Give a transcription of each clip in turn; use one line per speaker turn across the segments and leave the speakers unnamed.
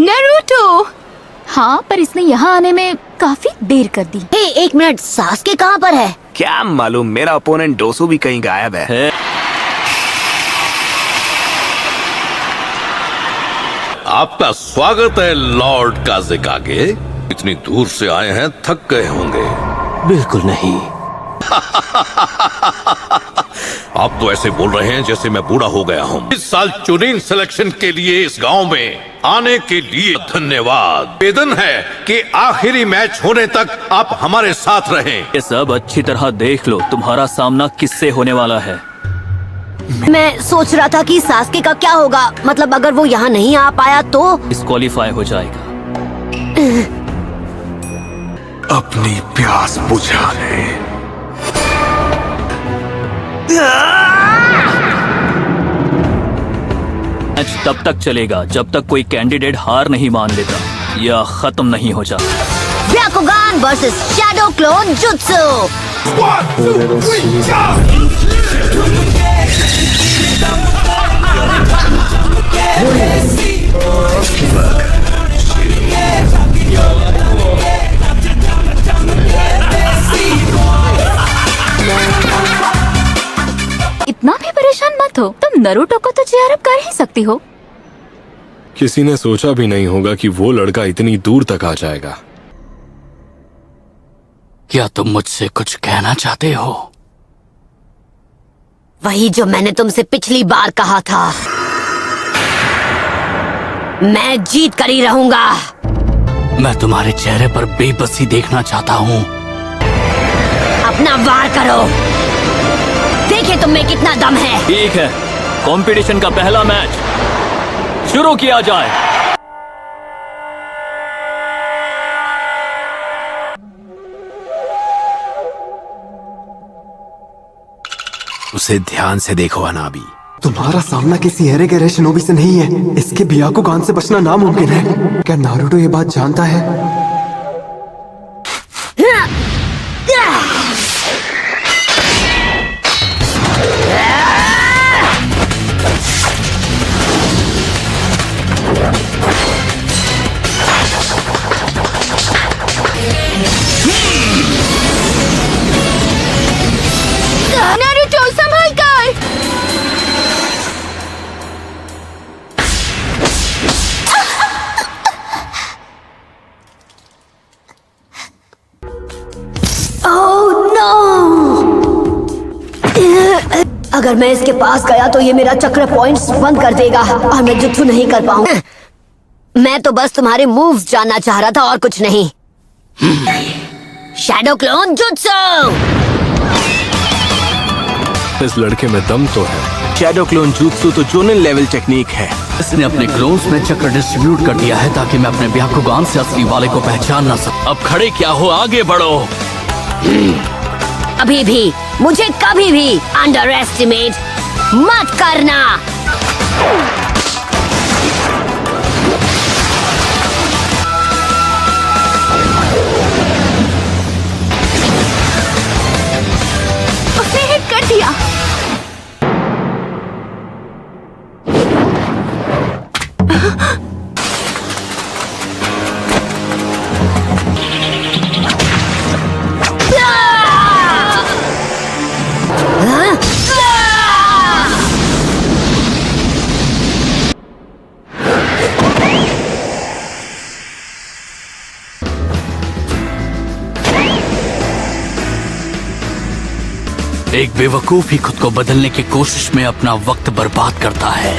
Naruto. हाँ, पर इसने यहाँ आने में काफी देर कर दी।
हे, एक मिनट, सास्के कहाँ पर है?
क्या मालूम, मेरा ओपोनेंट डोसू भी कहीं गायब है।
आपका स्वागत है लॉर्ड काज़ेकागे। इतनी दूर से आए हैं, थक गए होंगे।
बिल्कुल नहीं।
आप तो ऐसे बोल रहे हैं जैसे मैं बूढ़ा हो गया हूँ। इस साल चुनिंग सिलेक्शन के लिए इस गांव में आने के लिए धन्यवाद। निवेदन है कि आखिरी मैच होने तक आप हमारे साथ रहें।
ये सब अच्छी तरह देख लो, तुम्हारा सामना किससे होने वाला है।
मैं सोच रहा था कि सास्के का क्या होगा, मतलब अगर वो यहाँ नहीं आ पाया तो
डिस्क्वालीफाई हो जाएगा।
अपनी प्यास बुझा ले।
मैच तब तक चलेगा जब तक कोई कैंडिडेट हार नहीं मान लेता या खत्म नहीं हो जाता।
ब्याकुगान वर्सेस शैडो क्लोन जुत्सु।
इतना भी परेशान मत हो, तुम नारुतो को तो चीयर अप कर ही सकती हो।
किसी ने सोचा भी नहीं होगा कि वो लड़का इतनी दूर तक आ जाएगा।
क्या तुम मुझसे कुछ कहना चाहते हो?
वही जो मैंने तुमसे पिछली बार कहा था। मैं जीत कर ही रहूंगा।
मैं तुम्हारे चेहरे पर बेबसी देखना चाहता हूँ।
अपना वार करो, देखिए तुम में कितना दम है।
ठीक है, कंपटीशन का पहला मैच शुरू किया जाए।
उसे ध्यान से देखो अनाबी। तुम्हारा सामना किसी हेरे गहरे शिनोबी से नहीं है। इसके ब्याकुगान से बचना नामुमकिन है। क्या नारुतो ये बात जानता है?
नारुतो संभल कर।
Oh no! अगर मैं इसके पास गया तो ये मेरा चक्र पॉइंट्स बंद कर देगा और मैं जुत्सु नहीं कर पाऊंगा। मैं तो बस तुम्हारे मूव्स जानना चाह रहा था और कुछ नहीं। Shadow clone jutsu.
इस लड़के में दम तो है।
शैडो क्लोन जुत्सु तो जोनिन लेवल टेक्निक है।
इसने अपने क्लोन्स में चक्र डिस्ट्रीब्यूट कर दिया है ताकि मैं अपने ब्याकुगान से असली वाले को पहचान ना सकूं। अब खड़े क्या हो, आगे बढ़ो।
अभी भी मुझे कभी भी अंडर एस्टिमेट मत करना।
उसने हिट कर दिया।
एक बेवकूफ ही खुद को बदलने की कोशिश में अपना वक्त बर्बाद करता है।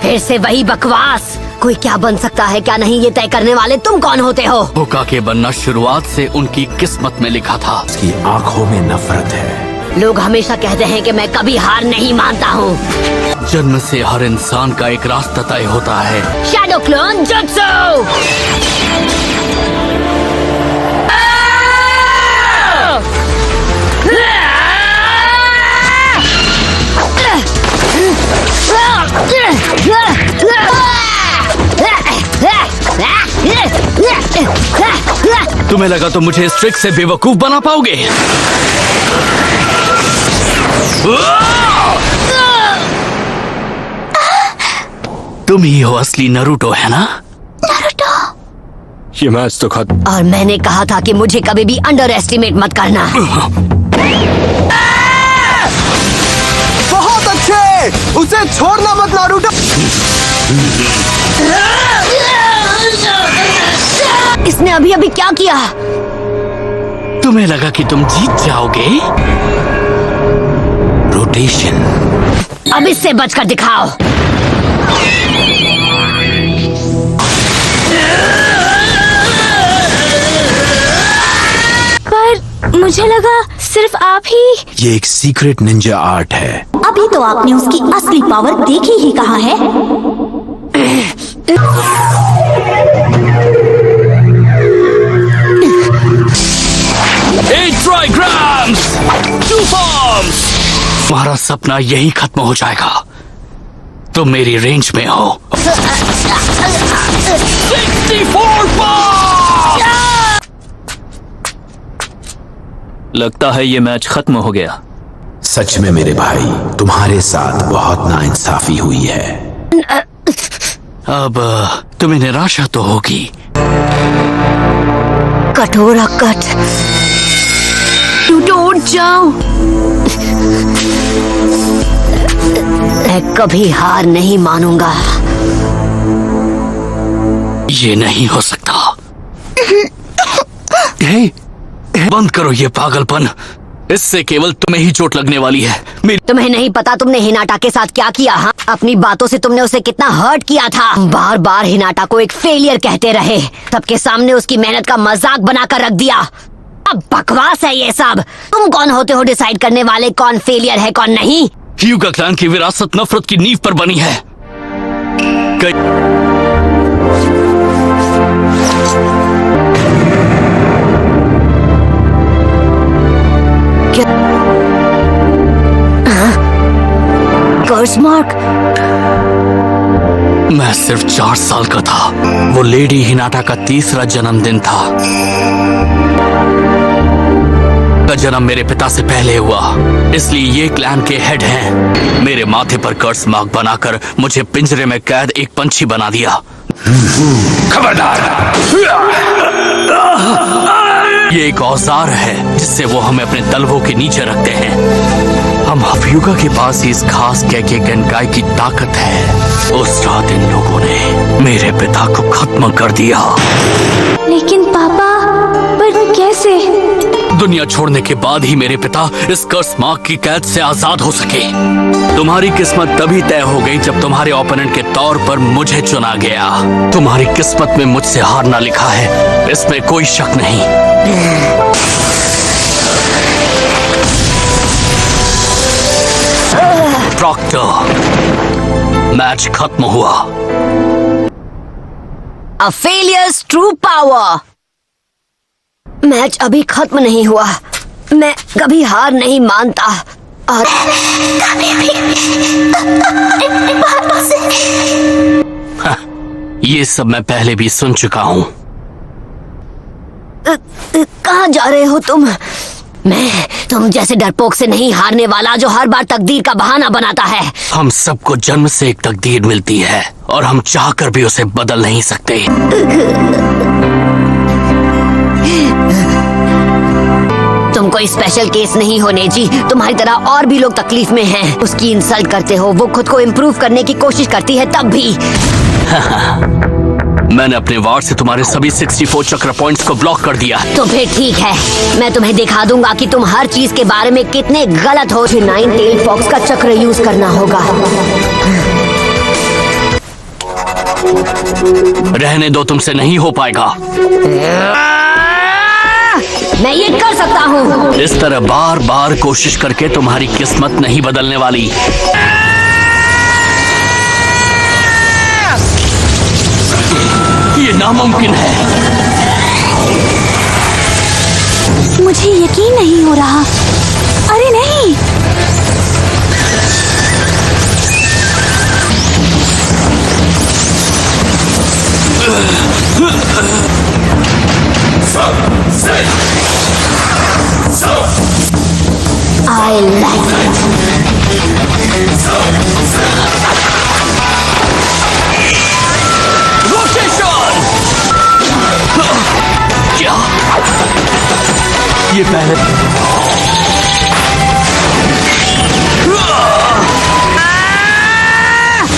फिर से वही बकवास। कोई क्या बन सकता है क्या नहीं, ये तय करने वाले तुम कौन होते हो?
होकागे बनना शुरुआत से उनकी किस्मत में लिखा था।
उसकी आंखों में नफरत है।
लोग हमेशा कहते हैं कि मैं कभी हार नहीं मानता हूँ।
जन्म से हर इंसान का एक रास्ता तय होता है।
Shadow clone jutsu.
तुम्हें लगा तो मुझे इस ट्रिक से बेवकूफ बना पाओगे? तुम ही हो असली नारुतो, है ना?
नारुतो।
ये मैच तो खत्म।
और मैंने कहा था कि मुझे कभी भी अंडर एस्टिमेट मत करना।
बहुत अच्छे, उसे छोड़ना मत नारुतो।
इसने अभी अभी क्या किया?
तुम्हें लगा कि तुम जीत जाओगे? रोटेशन।
अब इससे बचकर दिखाओ।
पर मुझे लगा सिर्फ आप ही।
ये एक सीक्रेट निंजा आर्ट है।
अभी तो आपने उसकी असली पावर देखी ही कहाँ है।
ट्राइग्राम्स, 2 फॉर्म्स। तुम्हारा सपना यही खत्म हो जाएगा। तुम मेरी रेंज में हो। 64 फॉर्म्स। लगता है ये मैच खत्म हो गया।
सच में मेरे भाई, तुम्हारे साथ बहुत नाइंसाफी हुई है।
अब तुम्हें निराशा तो होगी।
कठोरा कट, टूटो उठ जाओ। मैं कभी हार नहीं मानूंगा।
ये नहीं हो सकता। बंद करो ये पागलपन। इससे केवल तुम्हें ही चोट लगने वाली है।
तुम्हें नहीं पता तुमने हिनाटा के साथ क्या किया? हाँ, अपनी बातों से तुमने उसे कितना हर्ट किया था। बार बार हिनाटा को एक फेलियर कहते रहे। सबके सामने उसकी मेहनत का मजाक बनाकर रख दिया। अब बकवास है ये सब। तुम कौन होते हो डिसाइड करने वाले कौन फेलियर है कौन नहीं?
ह्यूगा क्लैन की विरासत नफरत की नींव पर बनी है।
कर्स मार्क।
मैं सिर्फ 4 साल का था। वो लेडी हिनाटा का 3रा जन्मदिन था। का जन्म मेरे पिता से पहले हुआ, इसलिए ये क्लैन के हेड हैं। मेरे माथे पर कर्स मार्क बनाकर मुझे पिंजरे में कैद एक पंछी बना दिया।
खबरदार!
ये एक औजार है जिससे वो हमें अपने तलवों के नीचे रखते हैं। हम ह्यूगा के पास ही इस खास कैके गनकाई की ताकत है। उस रात इन लोगों ने मेरे पिता को खत्म कर दिया।
लेकिन पापा, पर कैसे?
दुनिया छोड़ने के बाद ही मेरे पिता इस कर्स मार्क की कैद से आजाद हो सके। तुम्हारी किस्मत तभी तय हो गई जब तुम्हारे ओपोनेंट के तौर पर मुझे चुना गया। तुम्हारी किस्मत में मुझसे हारना लिखा है, इसमें कोई शक नहीं। प्रॉक्टर, मैच खत्म हुआ।
A failures true power। Match अभी खत्म नहीं हुआ। मैं कभी हार नहीं मानता और कभी भी
ये सब मैं पहले भी सुन चुका हूँ।
कहाँ जा रहे हो तुम? मैं तुम जैसे डरपोक से नहीं हारने वाला जो हर बार तकदीर का बहाना बनाता है।
हम सबको जन्म से एक तकदीर मिलती है और हम चाहकर भी उसे बदल नहीं सकते।
तुम कोई स्पेशल केस नहीं हो नेजी। तुम्हारी तरह और भी लोग तकलीफ में हैं। उसकी इंसल्ट करते हो, वो खुद को इम्प्रूव करने की कोशिश करती है तब भी।
मैंने अपने वार से तुम्हारे सभी 64 चक्र पॉइंट्स को ब्लॉक कर दिया।
तो फिर ठीक है, मैं तुम्हें दिखा दूंगा कि तुम हर चीज के बारे में कितने गलत हो। 9 टेल फॉक्स का चक्र यूज करना होगा।
रहने दो, तुमसे नहीं हो पाएगा।
मैं ये कर सकता हूँ।
इस तरह बार बार कोशिश करके तुम्हारी किस्मत नहीं बदलने वाली। ये नामुमकिन है।
मुझे यकीन नहीं हो रहा। अरे नहीं,
I like it.
रोटेशन! ये पहले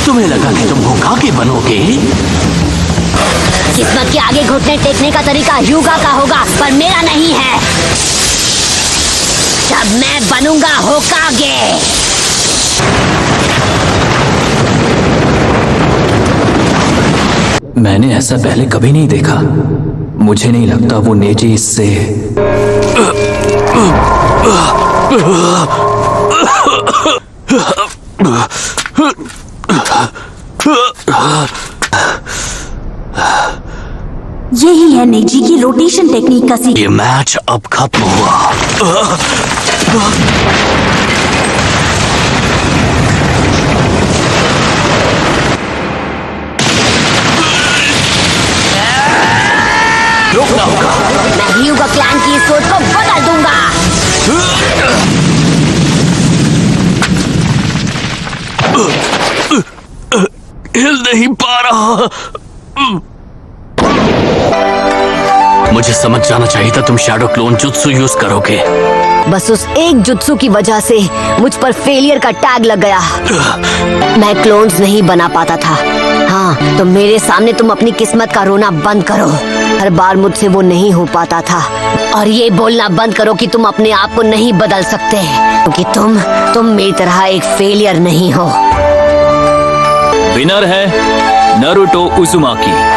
तुम्हें लगा कि तुम होकागे बनोगे?
किस्मत के आगे घुटने टेकने का तरीका ह्यूगा का होगा, पर मेरा नहीं है। जब मैं बनूंगा होकागे।
मैंने ऐसा पहले कभी नहीं देखा। मुझे नहीं लगता वो नेजी इससे
यही है नेजी की रोटेशन टेक्निक का
ये मैच अब खत्म हुआ। रोकना होगा।
मैं ह्यूगा क्लैन की सोच को बदल दूंगा।
हिल नहीं पा रहा। मुझे समझ जाना चाहिए था तुम शैडो क्लोन जुत्सु यूज करोगे।
बस उस एक जुत्सु की वजह से मुझ पर फेलियर का टैग लग गया। मैं क्लोन्स नहीं बना पाता था। हाँ, तो मेरे सामने तुम अपनी किस्मत का रोना बंद करो। हर बार मुझसे वो नहीं हो पाता था। और ये बोलना बंद करो कि तुम अपने आप को नहीं बदल सकते, क्योंकि तुम मेरी तरह एक फेलियर नहीं हो।
विनर है नारुतो उजुमाकी।